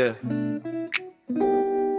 Yeah.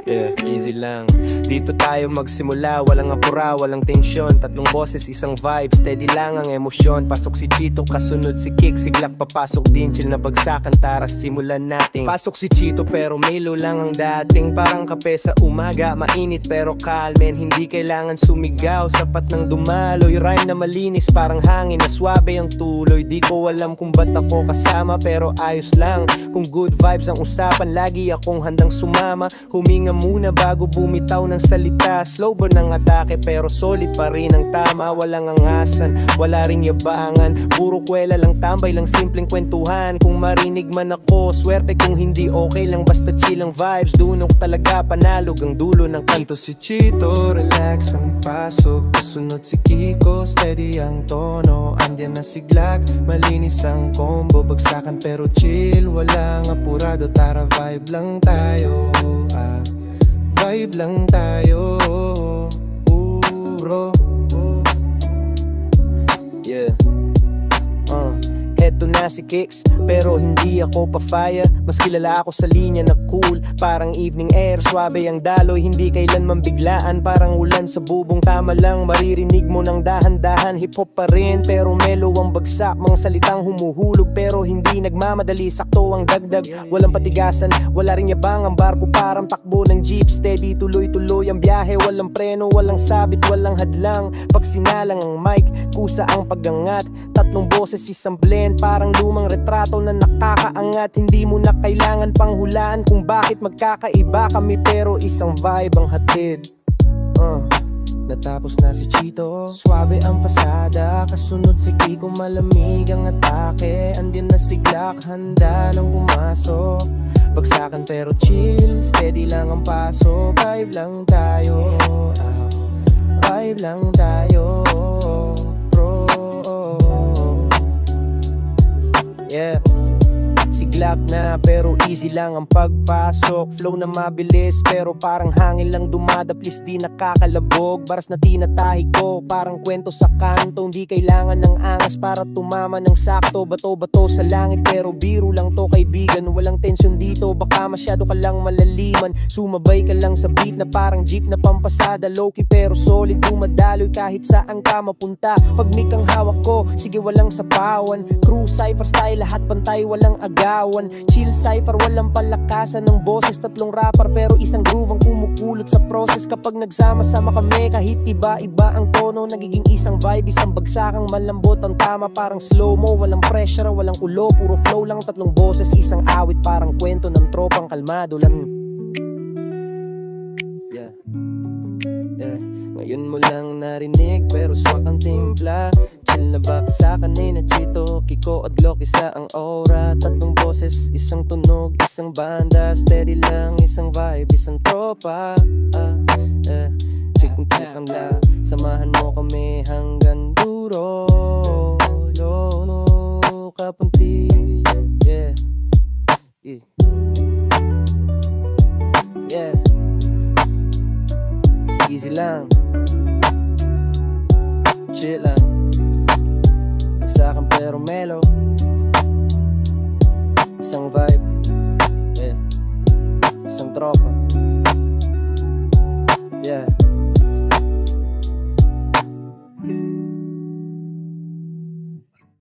Yeah, easy lang. Dito tayo magsimula, walang apura, walang tensyon. Tatlong boses, isang vibe, steady lang ang emosyon. Pasok si Chito, kasunod si Kick, siglak papasok din, chill na bagsakan, tara simulan natin. Pasok si Chito pero Melo lang ang dating. Parang kape sa umaga, mainit pero kalmen. Hindi kailangan sumigaw, sapat ng dumaloy. Rhyme na malinis, parang hangin na swabe ang tuloy. Di ko alam kung ba't ako kasama, pero ayos lang. Kung good vibes ang usapan, lagi akong handang sumama. Huminga muna bago bumitaw ng salita. Slow burn ng atake pero solid pa rin ang tama. Walang angasan, wala ring yabangan. Puro kwela lang, tambay lang, simpleng kwentuhan. Kung marinig man ako, swerte. Kung hindi, okay lang, basta chill ang vibes. Dunok talaga, panalog ang dulo ng kanto. Si Chito, relax ang pasok. Kasunod si Kiko, steady ang tono. Andyan na siglak, malinis ang combo. Bagsakan pero chill, walang apurado. Tara vibe lang tayo, vibe lang tayo, puro. Yeah. Eto na si Kicks, pero hindi ako pa-fire. Mas kilala ako sa linya na cool, parang evening air. Swabe ang daloy, hindi kailanman biglaan. Parang ulan sa bubong, tama lang. Maririnig mo ng dahan-dahan. Hip-hop pa rin, pero mellow ang bagsak. Mga salitang humuhulog, pero hindi nagmamadali. Sakto ang dagdag, walang patigasan. Wala rin yabang ang barko, parang takbo ng jeep. Steady, tuloy-tuloy ang biyahe. Walang preno, walang sabit, walang hadlang. Pag sinalang ang mic, kusa ang pagangat. Tatlong boses, isang blend. Parang lumang retrato na nakakaangat. Hindi mo na kailangan pang hulaan kung bakit magkakaiba kami, pero isang vibe ang hatid. Natapos na si Chito, swabe ang pasada. Kasunod si Kiko, malamig ang atake. Andyan na siglak, handa nang pumasok. Bagsakan pero chill, steady lang ang paso. Vibe lang tayo, vibe lang tayo, bro. Yeah. Siglak na pero easy lang ang pagpasok. Flow na mabilis pero parang hangin lang dumadaplis. Di nakakalabog, baras na tinatahi ko. Parang kwento sa kanto, hindi kailangan ng angas para tumama ng sakto. Bato-bato sa langit pero biro lang to kaibigan. Walang tensyon dito, baka masyado ka lang malaliman. Sumabay ka lang sa beat na parang jeep na pampasada. Low-key pero solid, dumadaloy kahit saan ka mapunta. Pag mic ang hawak ko, sige walang sapawan. Crew, cypher style, lahat pantay, walang agawan. Chill cypher, walang palakasan ng boses. Tatlong rapper pero isang groove ang kumukulot sa process. Kapag nagsama-sama kami, kahit iba-iba ang tono, nagiging isang vibe, isang bagsakang malambot ang tama. Parang slow-mo, walang pressure, walang ulo, puro flow lang. Tatlong boses, isang awit, parang kwento ng tropang kalmado lang. Yeah. Ngayon mo lang narinig pero swak ang timpla. Chill na baksakan ni na Chito, Kiko at Glock, isa ang aura. Tatlong boses, isang tunog, isang banda. Steady lang, isang vibe, isang tropa. Chikang la, samahan mo kami hanggang duro. Lono, kapunti. Yeah. Yeah. Easy lang, chill lang, bagsakan pero mellow. Isang vibe, yeah. Isang tropa.